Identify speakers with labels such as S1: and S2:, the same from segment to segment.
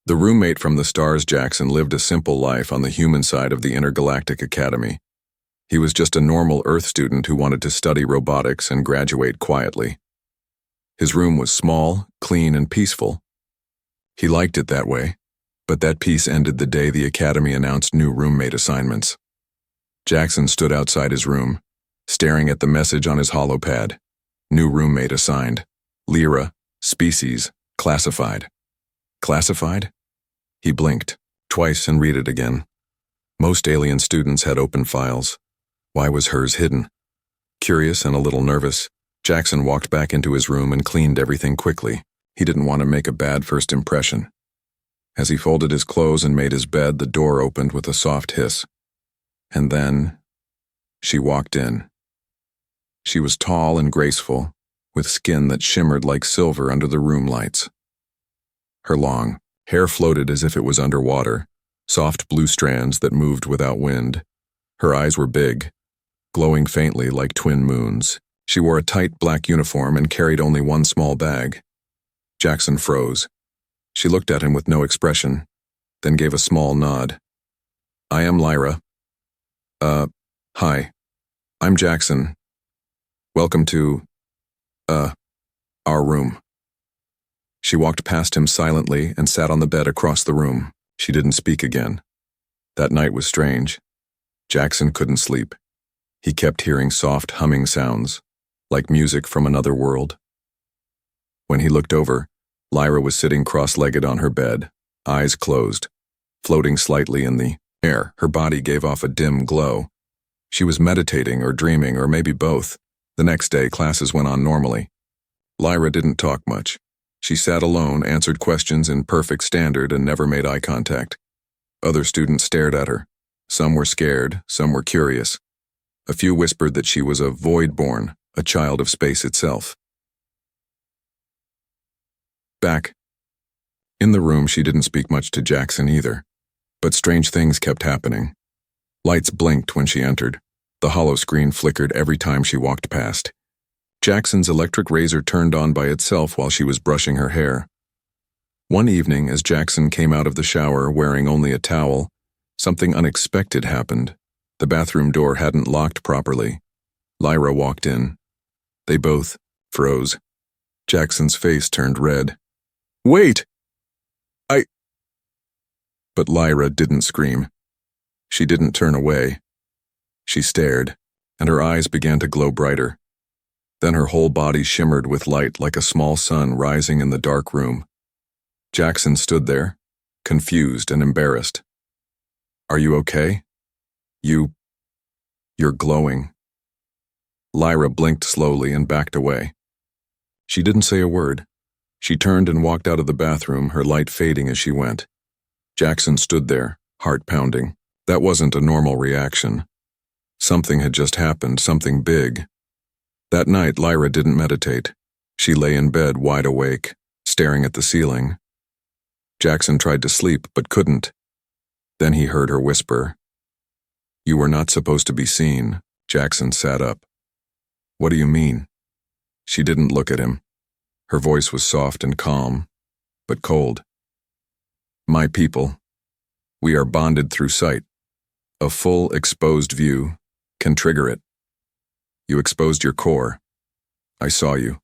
S1: The roommate from the stars, Jackson, lived a simple life on the human side of the Intergalactic Academy. He was just a normal Earth student who wanted to study robotics and graduate quietly. His room was small, clean, and peaceful. He liked it that way, but that peace ended the day the Academy announced new roommate assignments. Jackson stood outside his room, staring at the message on his holopad. New roommate assigned. Lyra, species, classified. Classified? He blinked twice and read it again. Most alien students had open files. Why was hers hidden? Curious and a little nervous, Jackson walked back into his room and cleaned everything quickly. He didn't want to make a bad first impression. As he folded his clothes and made his bed, the door opened with a soft hiss. And then she walked in. She was tall and graceful, with skin that shimmered like silver under the room lights. Her long hair floated as if it was underwater, soft blue strands that moved without wind. Her eyes were big, glowing faintly like twin moons. She wore a tight black uniform and carried only one small bag. Jackson froze. She looked at him with no expression, then gave a small nod. "I am Lyra. Hi. I'm Jackson. Welcome to, our room." She walked past him silently and sat on the bed across the room. She didn't speak again. That night was strange. Jackson couldn't sleep. He kept hearing soft humming sounds, like music from another world. When he looked over, Lyra was sitting cross-legged on her bed, eyes closed, floating slightly in the air. Her body gave off a dim glow. She was meditating or dreaming, or maybe both. The next day, classes went on normally. Lyra didn't talk much. She sat alone, answered questions in perfect standard, and never made eye contact. Other students stared at her. Some were scared, some were curious. A few whispered that she was a void-born, a child of space itself. Back in the room, she didn't speak much to Jackson either, but strange things kept happening. Lights blinked when she entered. The hollow screen flickered every time she walked past. Jackson's electric razor turned on by itself while she was brushing her hair. One evening, as Jackson came out of the shower wearing only a towel, something unexpected happened. The bathroom door hadn't locked properly. Lyra walked in. They both froze. Jackson's face turned red. "Wait! But Lyra didn't scream. She didn't turn away. She stared, and her eyes began to glow brighter. Then her whole body shimmered with light like a small sun rising in the dark room. Jackson stood there, confused and embarrassed. "Are you okay? You're glowing." Lyra blinked slowly and backed away. She didn't say a word. She turned and walked out of the bathroom, her light fading as she went. Jackson stood there, heart pounding. That wasn't a normal reaction. Something had just happened, something big. That night, Lyra didn't meditate. She lay in bed, wide awake, staring at the ceiling. Jackson tried to sleep, but couldn't. Then he heard her whisper. "You were not supposed to be seen." Jackson sat up. "What do you mean?" She didn't look at him. Her voice was soft and calm, but cold. "My people, we are bonded through sight. A full exposed view can trigger it. You exposed your core. I saw you.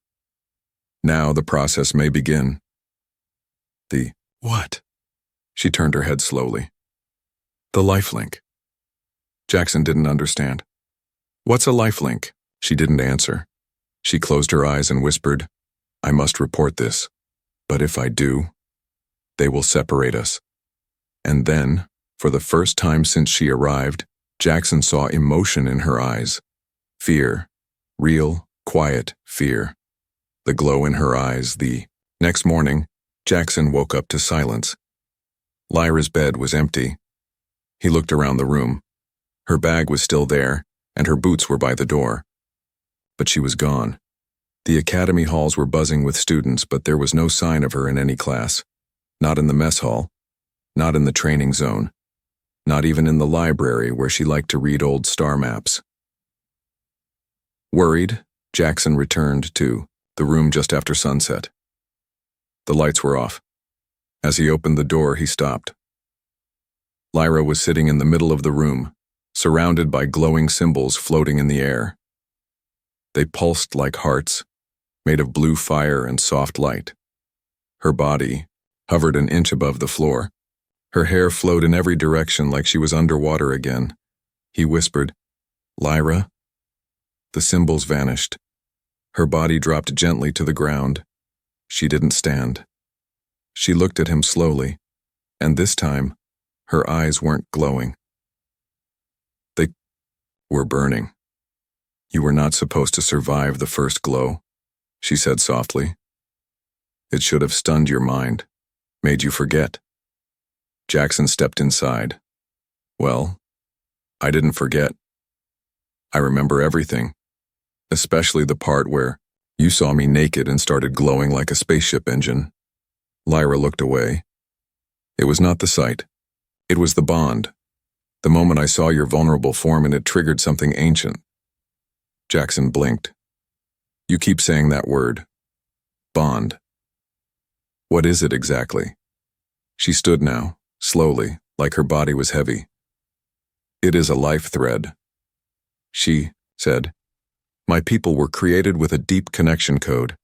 S1: Now the process may begin." "The what?" She turned her head slowly. "The lifelink." Jackson didn't understand. "What's a lifelink?" She didn't answer. She closed her eyes and whispered, "I must report this, but if I do, they will separate us." And then, for the first time since she arrived, Jackson saw emotion in her eyes. Fear. Real, quiet fear. The glow in her eyes, the... Next morning, Jackson woke up to silence. Lyra's bed was empty. He looked around the room. Her bag was still there, and her boots were by the door. But she was gone. The academy halls were buzzing with students, but there was no sign of her in any class. Not in the mess hall. Not in the training zone. Not even in the library where she liked to read old star maps. Worried, Jackson returned to the room just after sunset. The lights were off. As he opened the door, he stopped. Lyra was sitting in the middle of the room, surrounded by glowing symbols floating in the air. They pulsed like hearts, made of blue fire and soft light. Her body hovered an inch above the floor. Her hair flowed in every direction like she was underwater again. He whispered, "Lyra?" The symbols vanished. Her body dropped gently to the ground. She didn't stand. She looked at him slowly, and this time, her eyes weren't glowing. They were burning. "You were not supposed to survive the first glow," she said softly. "It should have stunned your mind, made you forget." Jackson stepped inside. "Well, I didn't forget. I remember everything, especially the part where you saw me naked and started glowing like a spaceship engine." Lyra looked away. "It was not the sight. It was the bond. The moment I saw your vulnerable form and it triggered something ancient." Jackson blinked. "You keep saying that word. Bond. What is it exactly?" She stood now, slowly, like her body was heavy. "It is a life thread," she said. "My people were created with a deep connection code.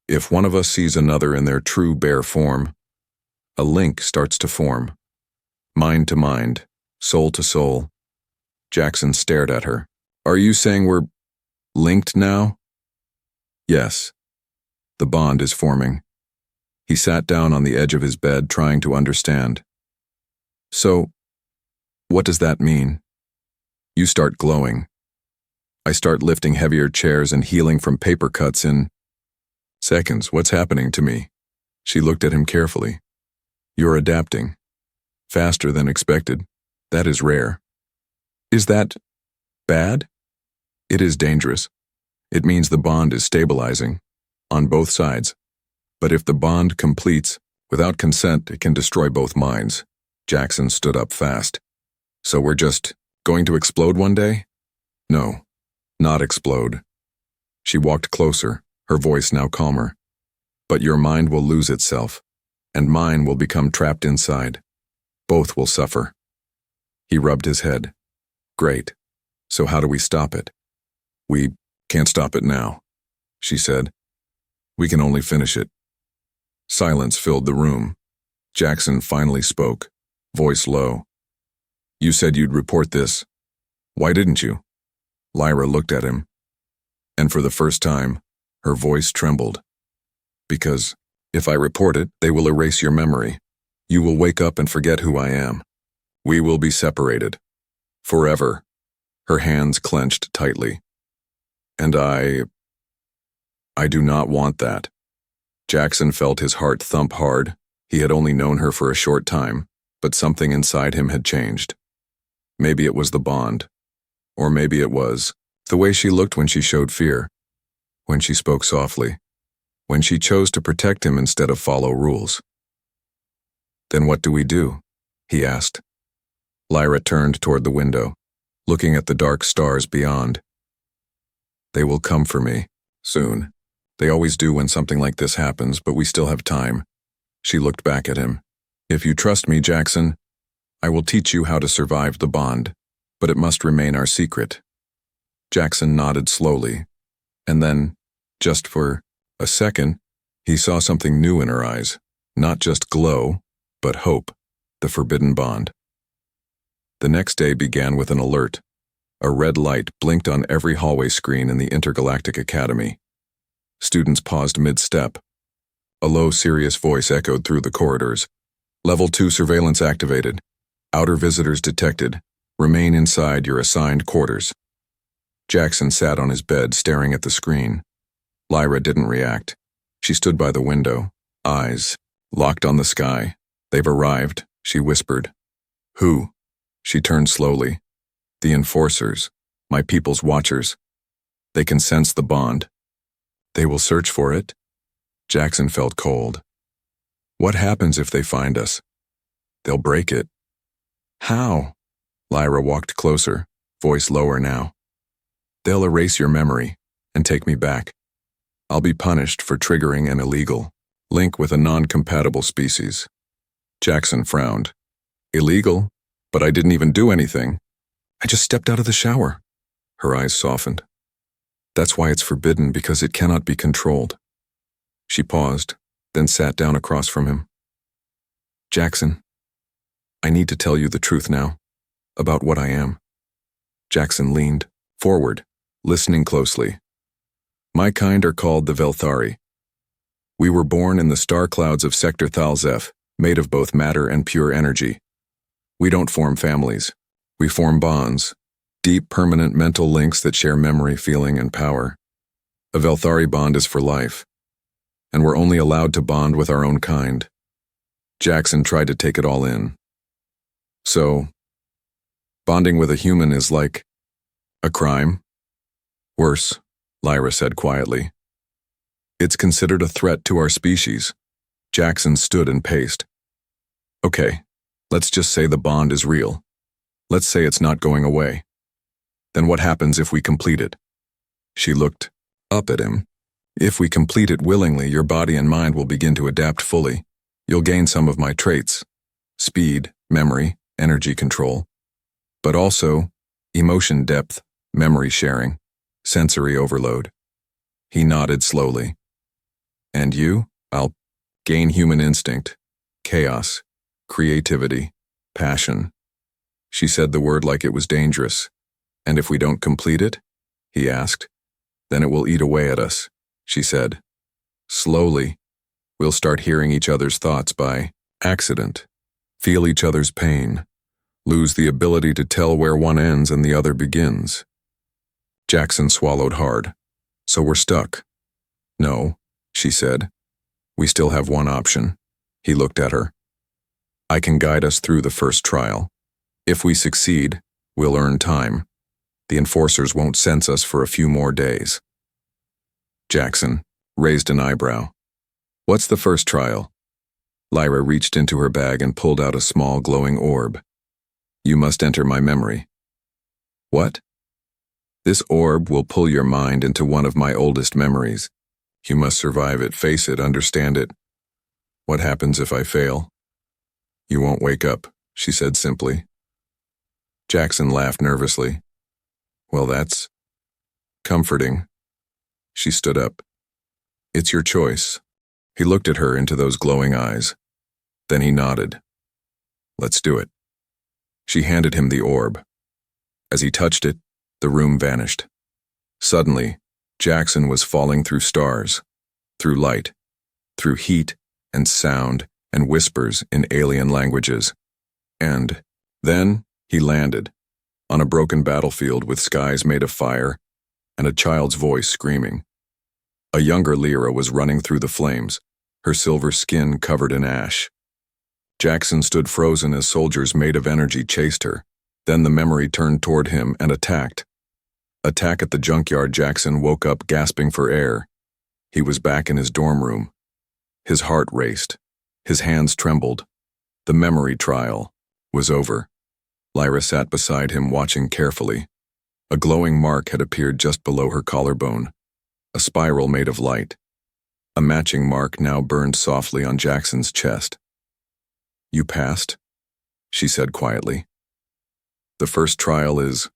S1: If one of us sees another in their true bare form, a link starts to form. Mind to mind, soul to soul." Jackson stared at her. "Are you saying we're linked now?" "Yes. The bond is forming." He sat down on the edge of his bed, trying to understand. "So, what does that mean?" "You start glowing. I start lifting heavier chairs and healing from paper cuts in seconds. What's happening to me?" She looked at him carefully. "You're adapting. Faster than expected. That is rare." "Is that bad?" "It is dangerous. It means the bond is stabilizing, on both sides. But if the bond completes, without consent, it can destroy both minds." Jackson stood up fast. "So we're just going to explode one day?" "No, not explode." She walked closer, her voice now calmer. "But your mind will lose itself, and mine will become trapped inside. Both will suffer." He rubbed his head. "Great. So how do we stop it?" "We can't stop it now," she said. "We can only finish it." Silence filled the room. Jackson finally spoke, voice low. "You said you'd report this. Why didn't you?" Lyra looked at him, and for the first time, her voice trembled. "Because if I report it, they will erase your memory. You will wake up and forget who I am. We will be separated. Forever." Her hands clenched tightly. "And I do not want that." Jackson felt his heart thump hard. He had only known her for a short time, but something inside him had changed. Maybe it was the bond. Or maybe it was the way she looked when she showed fear, when she spoke softly, when she chose to protect him instead of follow rules. "Then what do we do?" he asked. Lyra turned toward the window, looking at the dark stars beyond. "They will come for me, soon. They always do when something like this happens, but we still have time." She looked back at him. "If you trust me, Jackson, I will teach you how to survive the bond, but it must remain our secret." Jackson nodded slowly, and then, just for a second, he saw something new in her eyes, not just glow, but hope, the forbidden bond. The next day began with an alert. A red light blinked on every hallway screen in the Intergalactic Academy. Students paused mid-step. A low, serious voice echoed through the corridors. "Level 2 surveillance activated. Outer visitors detected. Remain inside your assigned quarters." Jackson sat on his bed, staring at the screen. Lyra didn't react. She stood by the window, eyes locked on the sky. "They've arrived," she whispered. "Who?" She turned slowly. "The enforcers, my people's watchers. They can sense the bond. They will search for it." Jackson felt cold. "What happens if they find us?" "They'll break it." "How?" Lyra walked closer, voice lower now. "They'll erase your memory and take me back. I'll be punished for triggering an illegal link with a non-compatible species. Jackson frowned. Illegal? But I didn't even do anything. I just stepped out of the shower. Her eyes softened. That's why it's forbidden, because it cannot be controlled. She paused, then sat down across from him. Jackson, I need to tell you the truth now, about what I am. Jackson leaned forward, listening closely. My kind are called the Velthari. We were born in the star clouds of Sector Thalzef, made of both matter and pure energy. We don't form families. We form bonds, deep, permanent mental links that share memory, feeling, and power. A Velthari bond is for life, and we're only allowed to bond with our own kind. Jackson tried to take it all in. So, bonding with a human is like a crime? Worse, Lyra said quietly. It's considered a threat to our species. Jackson stood and paced. Okay, let's just say the bond is real. Let's say it's not going away. Then what happens if we complete it? She looked up at him. If we complete it willingly, your body and mind will begin to adapt fully. You'll gain some of my traits: speed, memory, energy control, but also emotion depth, memory sharing, sensory overload. He nodded slowly. And you? I'll gain human instinct, chaos, creativity, passion. She said the word like it was dangerous. And if we don't complete it? He asked. Then it will eat away at us, she said. Slowly, we'll start hearing each other's thoughts by accident, feel each other's pain, lose the ability to tell where one ends and the other begins. Jackson swallowed hard. So we're stuck. No, she said. We still have one option. He looked at her. I can guide us through the first trial. If we succeed, we'll earn time. The enforcers won't sense us for a few more days. Jackson raised an eyebrow. What's the first trial? Lyra reached into her bag and pulled out a small glowing orb. You must enter my memory. What? This orb will pull your mind into one of my oldest memories. You must survive it, face it, understand it. What happens if I fail? You won't wake up, she said simply. Jackson laughed nervously. Well, that's comforting. She stood up. It's your choice. He looked at her into those glowing eyes. Then he nodded. Let's do it. She handed him the orb. As he touched it, the room vanished. Suddenly, Jackson was falling through stars, through light, through heat and sound and whispers in alien languages. And then he landed on a broken battlefield with skies made of fire and a child's voice screaming. A younger Lyra was running through the flames, her silver skin covered in ash. Jackson stood frozen as soldiers made of energy chased her. Then the memory turned toward him and attacked. Attack at the junkyard. Jackson woke up gasping for air. He was back in his dorm room. His heart raced. His hands trembled. The memory trial was over. Lyra sat beside him, watching carefully. A glowing mark had appeared just below her collarbone, a spiral made of light. A matching mark now burned softly on Jackson's chest. You passed, she said quietly. The first trial is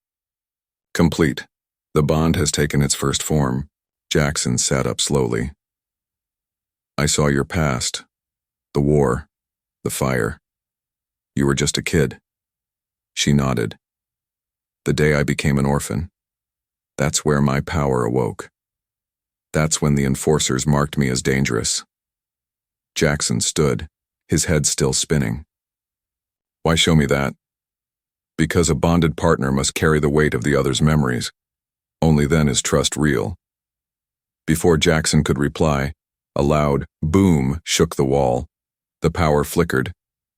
S1: complete. The bond has taken its first form. Jackson sat up slowly. I saw your past, the war, the fire. You were just a kid. She nodded. The day I became an orphan. That's where my power awoke. That's when the enforcers marked me as dangerous. Jackson stood, his head still spinning. Why show me that? Because a bonded partner must carry the weight of the other's memories. Only then is trust real. Before Jackson could reply, a loud boom shook the wall. The power flickered.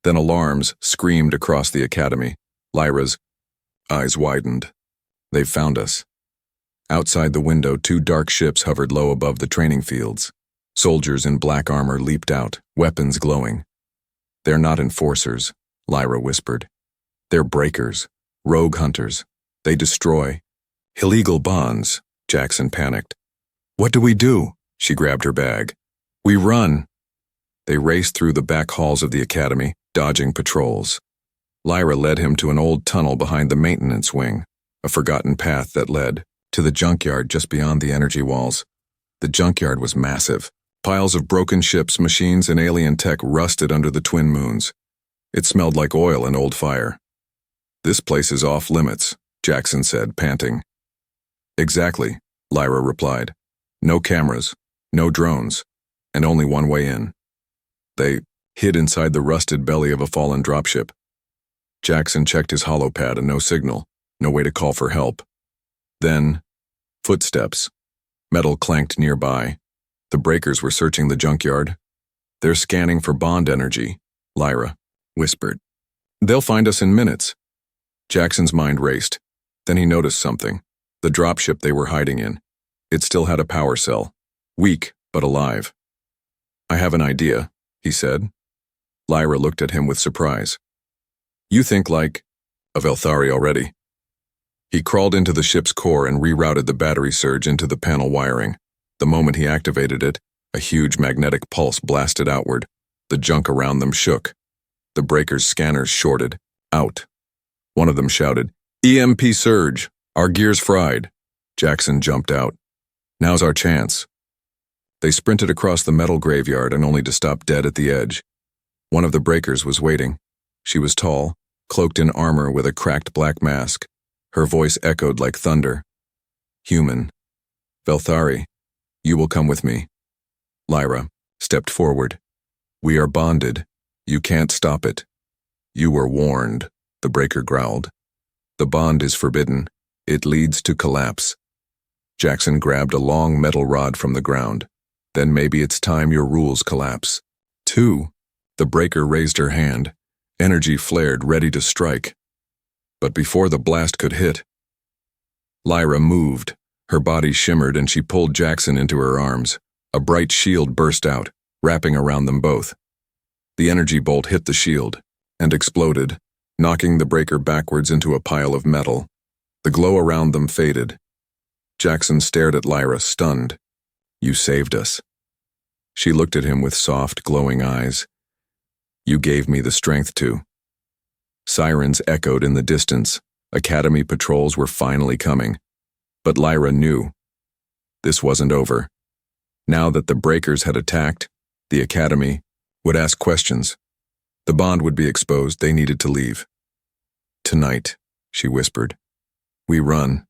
S1: Then alarms screamed across the academy. Lyra's eyes widened. They've found us. Outside the window, two dark ships hovered low above the training fields. Soldiers in black armor leaped out, weapons glowing. They're not enforcers, Lyra whispered. They're breakers, rogue hunters. They destroy. Illegal bonds, Jackson panicked. What do we do? She grabbed her bag. We run. They raced through the back halls of the academy, dodging patrols. Lyra led him to an old tunnel behind the maintenance wing, a forgotten path that led to the junkyard just beyond the energy walls. The junkyard was massive. Piles of broken ships, machines, and alien tech rusted under the twin moons. It smelled like oil and old fire. "This place is off limits," Jackson said, panting. "Exactly," Lyra replied. "No cameras, no drones, and only one way in." They hid inside the rusted belly of a fallen dropship. Jackson checked his holopad and no signal, no way to call for help. Then, footsteps. Metal clanked nearby. The breakers were searching the junkyard. "They're scanning for bond energy," Lyra whispered. "They'll find us in minutes." Jackson's mind raced. Then he noticed something. The dropship they were hiding in. It still had a power cell. Weak, but alive. "I have an idea," he said. Lyra looked at him with surprise. "You think like a Velthari already." He crawled into the ship's core and rerouted the battery surge into the panel wiring. The moment he activated it, a huge magnetic pulse blasted outward. The junk around them shook. The breaker's scanners shorted. Out. One of them shouted, "EMP surge! Our gear's fried!" Jackson jumped out. "Now's our chance." They sprinted across the metal graveyard and only to stop dead at the edge. One of the breakers was waiting. She was tall, cloaked in armor with a cracked black mask. Her voice echoed like thunder. "Human. Velthari, you will come with me." Lyra stepped forward. "We are bonded. You can't stop it." "You were warned," the breaker growled. "The bond is forbidden. It leads to collapse." Jackson grabbed a long metal rod from the ground. "Then maybe it's time your rules collapse." "Two." The breaker raised her hand. Energy flared, ready to strike. But before the blast could hit, Lyra moved. Her body shimmered and she pulled Jackson into her arms. A bright shield burst out, wrapping around them both. The energy bolt hit the shield and exploded, knocking the breaker backwards into a pile of metal. The glow around them faded. Jackson stared at Lyra, stunned. "You saved us." She looked at him with soft, glowing eyes. "You gave me the strength to." Sirens echoed in the distance. Academy patrols were finally coming. But Lyra knew. This wasn't over. Now that the breakers had attacked, the Academy would ask questions. The bond would be exposed. They needed to leave. "Tonight," she whispered. "We run.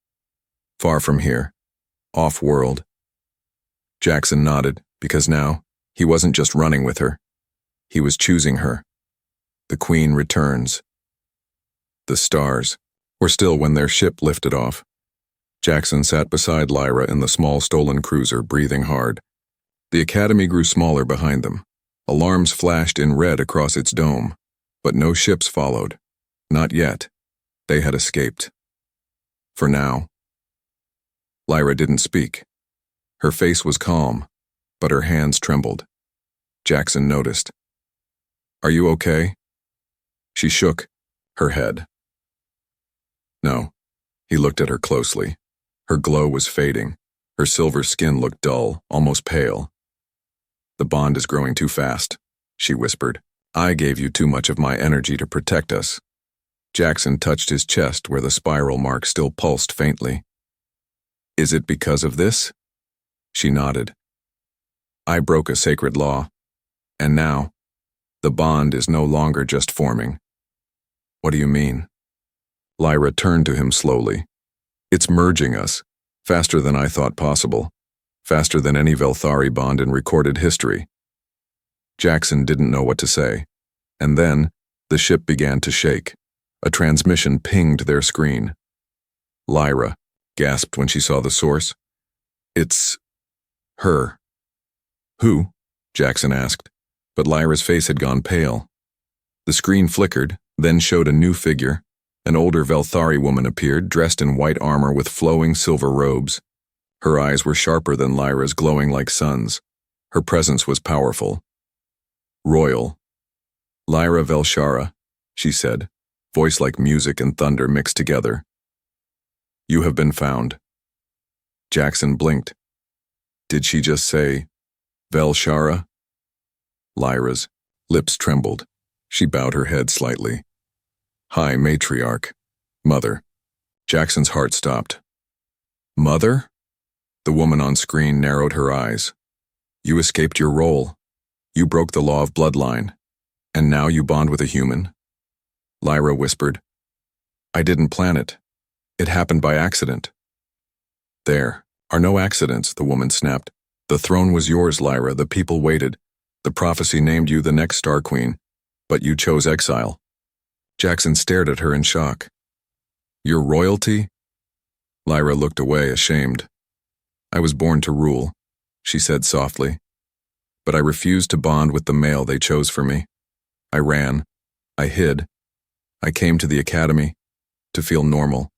S1: Far from here. Off-world." Jackson nodded, because now, he wasn't just running with her. He was choosing her. The Queen returns. The stars were still when their ship lifted off. Jackson sat beside Lyra in the small stolen cruiser, breathing hard. The Academy grew smaller behind them. Alarms flashed in red across its dome, but no ships followed. Not yet. They had escaped. For now. Lyra didn't speak. Her face was calm, but her hands trembled. Jackson noticed. "Are you okay?" She shook her head. No. He looked at her closely. Her glow was fading. Her silver skin looked dull, almost pale. "The bond is growing too fast," she whispered. "I gave you too much of my energy to protect us." Jackson touched his chest where the spiral mark still pulsed faintly. "Is it because of this?" She nodded. "I broke a sacred law. And now, the bond is no longer just forming." "What do you mean?" Lyra turned to him slowly. "It's merging us, faster than I thought possible, faster than any Velthari bond in recorded history." Jackson didn't know what to say. And then, the ship began to shake. A transmission pinged their screen. Lyra gasped when she saw the source. "It's her." "Who?" Jackson asked, but Lyra's face had gone pale. The screen flickered, then showed a new figure. An older Velthari woman appeared, dressed in white armor with flowing silver robes. Her eyes were sharper than Lyra's, glowing like suns. Her presence was powerful. Royal. "Lyra Velshara," she said, voice like music and thunder mixed together. "You have been found." Jackson blinked. Did she just say, Velshara? Lyra's lips trembled. She bowed her head slightly. Hi, matriarch. Mother. Jackson's heart stopped. Mother? The woman on screen narrowed her eyes. You escaped your role. You broke the law of bloodline. And now you bond with a human? Lyra whispered. I didn't plan it. It happened by accident. There are no accidents, the woman snapped. The throne was yours, Lyra. The people waited. The prophecy named you the next Star Queen. But you chose exile. Jackson stared at her in shock. Your royalty? Lyra looked away, ashamed. I was born to rule, she said softly. But I refused to bond with the male they chose for me. I ran. I hid. I came to the academy to feel normal,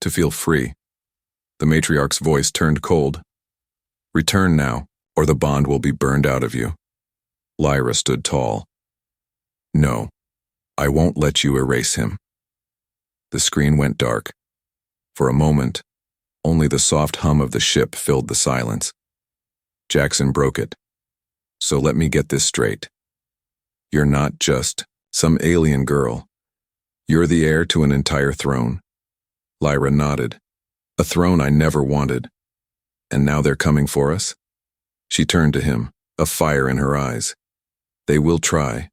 S1: to feel free. The matriarch's voice turned cold. Return now, or the bond will be burned out of you. Lyra stood tall. No, I won't let you erase him. The screen went dark. For a moment, only the soft hum of the ship filled the silence. Jackson broke it. So let me get this straight. You're not just some alien girl. You're the heir to an entire throne. Lyra nodded. A throne I never wanted. And now they're coming for us? She turned to him, a fire in her eyes. They will try,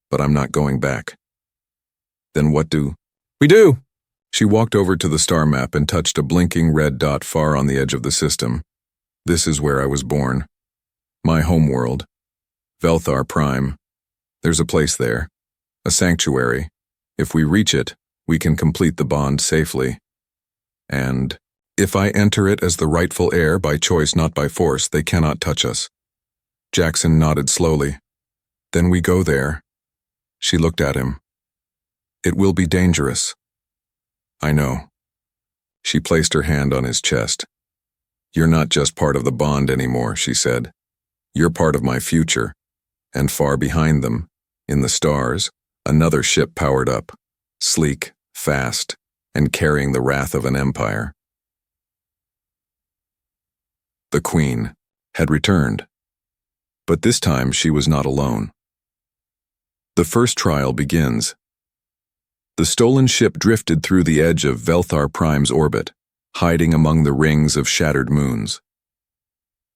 S1: but I'm not going back. Then what do we do? She walked over to the star map and touched a blinking red dot far on the edge of the system. This is where I was born. My homeworld. Velthar Prime. There's a place there. A sanctuary. If we reach it, we can complete the bond safely. And if I enter it as the rightful heir by choice, not by force, they cannot touch us. Jackson nodded slowly. Then we go there. She looked at him. It will be dangerous. I know. She placed her hand on his chest. You're not just part of the bond anymore, she said. You're part of my future. And far behind them, in the stars, another ship powered up, sleek, fast, and carrying the wrath of an empire. The Queen had returned. But this time she was not alone. The first trial begins. The stolen ship drifted through the edge of Velthar Prime's orbit, hiding among the rings of shattered moons.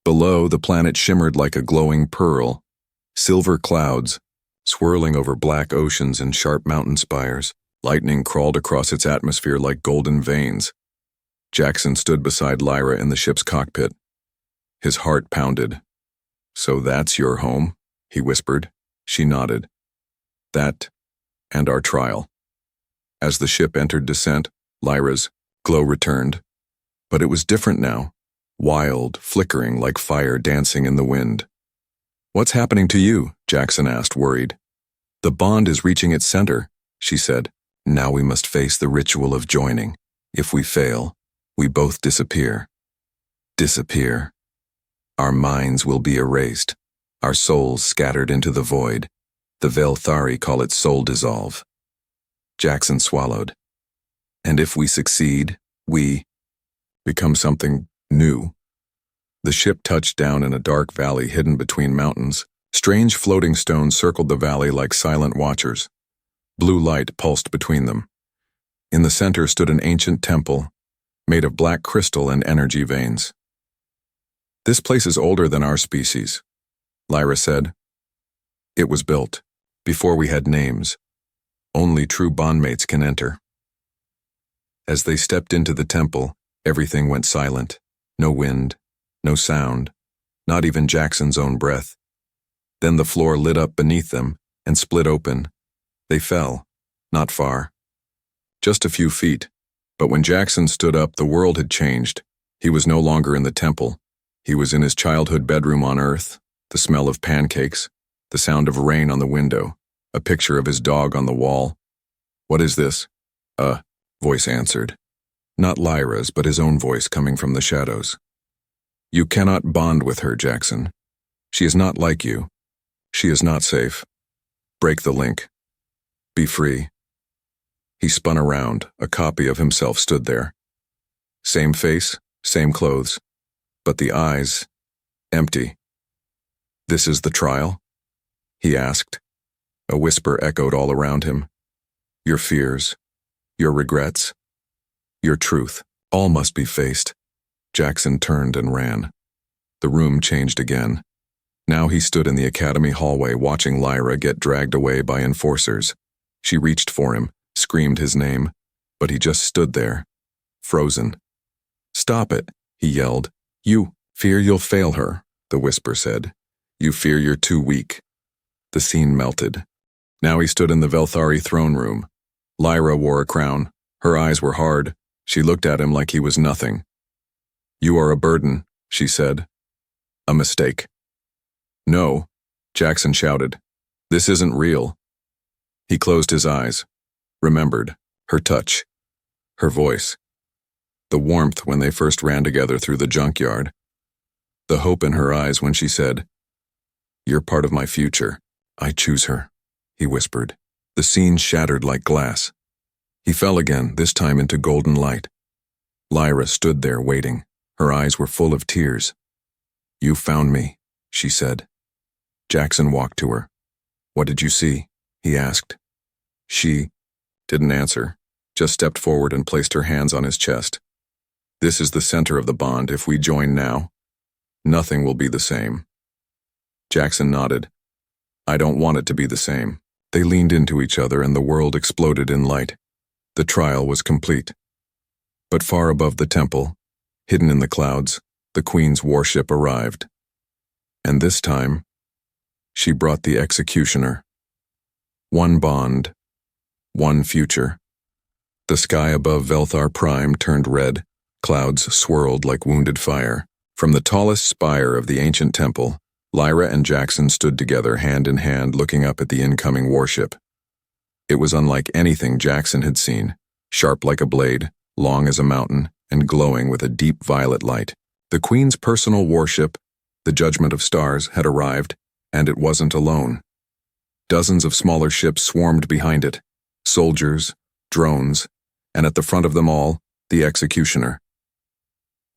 S1: Below, the planet shimmered like a glowing pearl, silver clouds, swirling over black oceans and sharp mountain spires. Lightning crawled across its atmosphere like golden veins. Jackson stood beside Lyra in the ship's cockpit. His heart pounded. So that's your home? He whispered. She nodded. That, and our trial. As the ship entered descent, Lyra's glow returned. But it was different now. Wild, flickering like fire dancing in the wind. What's happening to you? Jackson asked, worried. The bond is reaching its center, she said. Now we must face the ritual of joining. If we fail, we both disappear. Disappear. Our minds will be erased, our souls scattered into the void. The Velthari call it soul dissolve. Jackson swallowed. And if we succeed, we become something new. The ship touched down in a dark valley hidden between mountains. Strange floating stones circled the valley like silent watchers. Blue light pulsed between them. In the center stood an ancient temple, made of black crystal and energy veins. This place is older than our species, Lyra said. It was built before we had names. Only true bondmates can enter. As they stepped into the temple, everything went silent. No wind, no sound, not even Jackson's own breath. Then the floor lit up beneath them and split open. They fell, not far. Just a few feet. But when Jackson stood up, the world had changed. He was no longer in the temple. He was in his childhood bedroom on Earth, the smell of pancakes, the sound of rain on the window, a picture of his dog on the wall. What is this? A voice answered. Not Lyra's, but his own voice coming from the shadows. You cannot bond with her, Jackson. She is not like you. She is not safe. Break the link. Be free. He spun around. A copy of himself stood there. Same face, same clothes, but the eyes, empty. This is the trial? He asked. A whisper echoed all around him. Your fears, your regrets, your truth, all must be faced. Jackson turned and ran. The room changed again. Now he stood in the academy hallway watching Lyra get dragged away by enforcers. She reached for him, screamed his name, but he just stood there, frozen. Stop it, he yelled. You fear you'll fail her, the whisper said. You fear you're too weak. The scene melted. Now he stood in the Velthari throne room. Lyra wore a crown. Her eyes were hard. She looked at him like he was nothing. You are a burden, she said. A mistake. No, Jackson shouted. This isn't real. He closed his eyes, remembered her touch, her voice, the warmth when they first ran together through the junkyard, the hope in her eyes when she said, You're part of my future. I choose her, he whispered. The scene shattered like glass. He fell again, this time into golden light. Lyra stood there waiting. Her eyes were full of tears. You found me, she said. Jackson walked to her. What did you see? He asked. She didn't answer, just stepped forward and placed her hands on his chest. This is the center of the bond. If we join now, nothing will be the same. Jackson nodded. I don't want it to be the same. They leaned into each other and the world exploded in light. The trial was complete. But far above the temple, hidden in the clouds, the Queen's warship arrived. And this time, she brought the executioner. One bond, one future. The sky above Velthar Prime turned red, clouds swirled like wounded fire. From the tallest spire of the ancient temple, Lyra and Jackson stood together hand in hand looking up at the incoming warship. It was unlike anything Jackson had seen, sharp like a blade, long as a mountain, and glowing with a deep violet light. The Queen's personal warship, the Judgment of Stars, had arrived, and it wasn't alone. Dozens of smaller ships swarmed behind it, soldiers, drones, and at the front of them all, the executioner.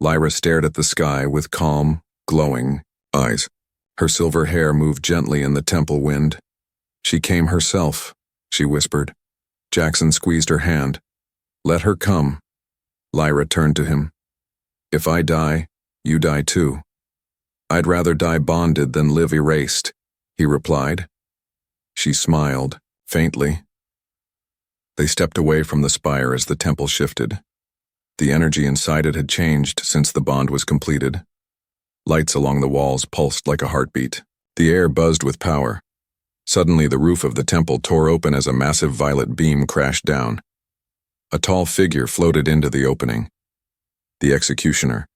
S1: Lyra stared at the sky with calm, glowing eyes. Her silver hair moved gently in the temple wind. She came herself, she whispered. Jackson squeezed her hand. Let her come. Lyra turned to him. If I die, you die too. I'd rather die bonded than live erased, he replied. She smiled, faintly. They stepped away from the spire as the temple shifted. The energy inside it had changed since the bond was completed. Lights along the walls pulsed like a heartbeat. The air buzzed with power. Suddenly the roof of the temple tore open as a massive violet beam crashed down. A tall figure floated into the opening. The executioner.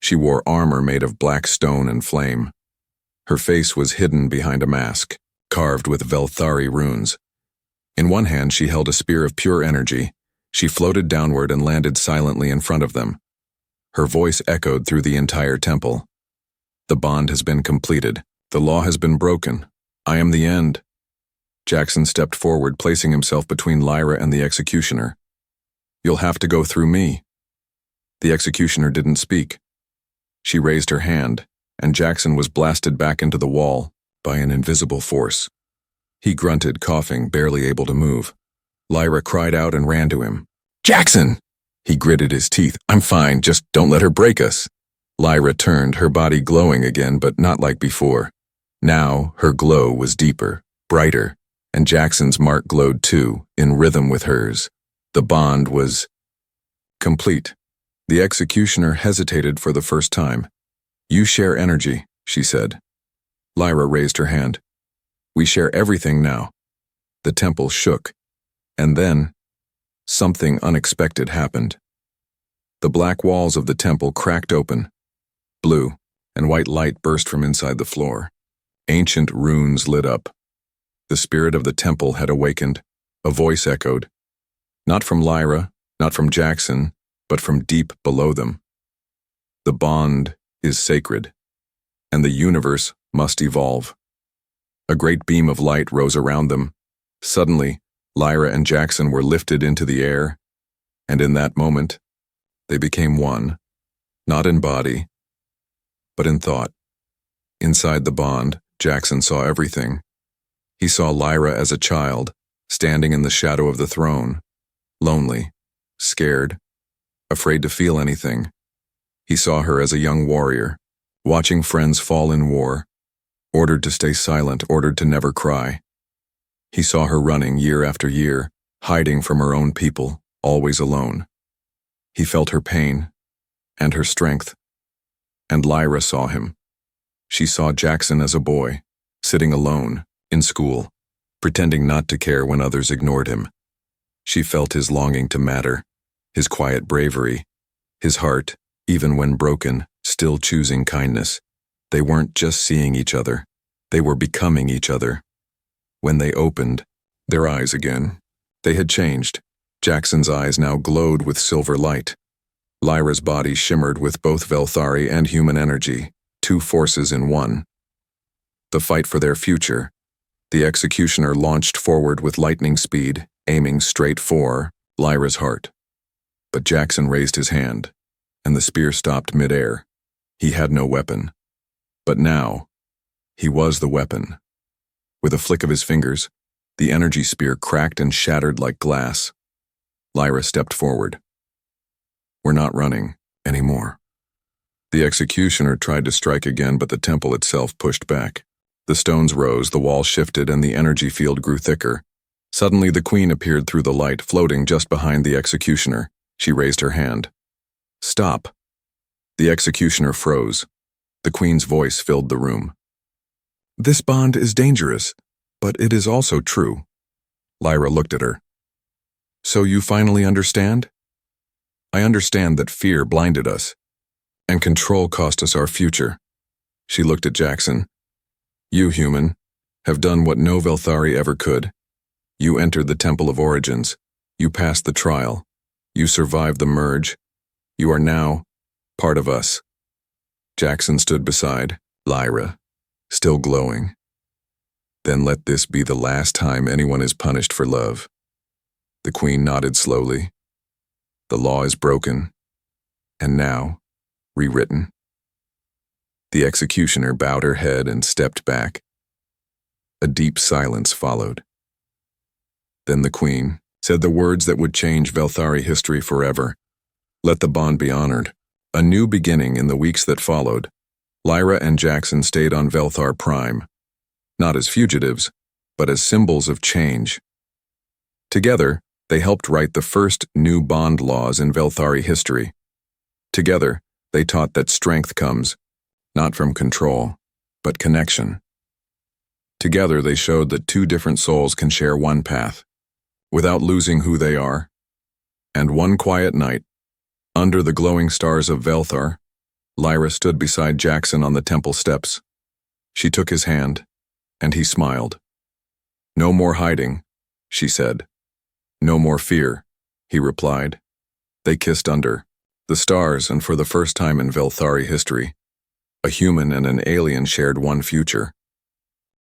S1: She wore armor made of black stone and flame. Her face was hidden behind a mask, carved with Velthari runes. In one hand she held a spear of pure energy. She floated downward and landed silently in front of them. Her voice echoed through the entire temple. The bond has been completed. The law has been broken. I am the end. Jackson stepped forward, placing himself between Lyra and the executioner. You'll have to go through me. The executioner didn't speak. She raised her hand, and Jackson was blasted back into the wall by an invisible force. He grunted, coughing, barely able to move. Lyra cried out and ran to him. Jackson! He gritted his teeth. I'm fine, just don't let her break us. Lyra turned, her body glowing again, but not like before. Now, her glow was deeper, brighter, and Jackson's mark glowed too, in rhythm with hers. The bond was complete. The executioner hesitated for the first time. You share energy, she said. Lyra raised her hand. We share everything now. The temple shook. And then, something unexpected happened. The black walls of the temple cracked open. Blue and white light burst from inside the floor. Ancient runes lit up. The spirit of the temple had awakened. A voice echoed. Not from Lyra, not from Jackson, but from deep below them. The bond is sacred, and the universe must evolve. A great beam of light rose around them. Suddenly, Lyra and Jackson were lifted into the air, and in that moment, they became one, not in body, but in thought. Inside the bond, Jackson saw everything. He saw Lyra as a child, standing in the shadow of the throne, lonely, scared, afraid to feel anything. He saw her as a young warrior, watching friends fall in war, ordered to stay silent, ordered to never cry. He saw her running year after year, hiding from her own people, always alone. He felt her pain and her strength. And Lyra saw him. She saw Jackson as a boy, sitting alone, in school, pretending not to care when others ignored him. She felt his longing to matter, his quiet bravery, his heart, even when broken, still choosing kindness. They weren't just seeing each other, they were becoming each other. When they opened their eyes again, they had changed. Jackson's eyes now glowed with silver light. Lyra's body shimmered with both Velthari and human energy, two forces in one. The fight for their future. The executioner launched forward with lightning speed, aiming straight for Lyra's heart. But Jackson raised his hand, and the spear stopped midair. He had no weapon. But now, he was the weapon. With a flick of his fingers, the energy spear cracked and shattered like glass. Lyra stepped forward. "We're not running anymore." The executioner tried to strike again, but the temple itself pushed back. The stones rose, the wall shifted, and the energy field grew thicker. Suddenly the queen appeared through the light, floating just behind the executioner. She raised her hand. "Stop." The executioner froze. The queen's voice filled the room. "This bond is dangerous, but it is also true." Lyra looked at her. "So you finally understand?" "I understand that fear blinded us, and control cost us our future." She looked at Jackson. "You, human, have done what no Velthari ever could. You entered the Temple of Origins. You passed the trial. You survived the merge. You are now part of us." Jackson stood beside Lyra, still glowing. "Then let this be the last time anyone is punished for love." The queen nodded slowly. "The law is broken, and now rewritten." The executioner bowed her head and stepped back. A deep silence followed. Then the queen said the words that would change Velthari history forever. Let the bond be honored. A new beginning in the weeks that followed. Lyra and Jackson stayed on Velthar Prime, not as fugitives, but as symbols of change. Together, they helped write the first new bond laws in Velthari history. Together, they taught that strength comes, not from control, but connection. Together, they showed that two different souls can share one path, without losing who they are. And one quiet night, under the glowing stars of Velthar, Lyra stood beside Jackson on the temple steps. She took his hand, and he smiled. "No more hiding," she said. "No more fear," he replied. They kissed under the stars, and for the first time in Velthari history, a human and an alien shared one future.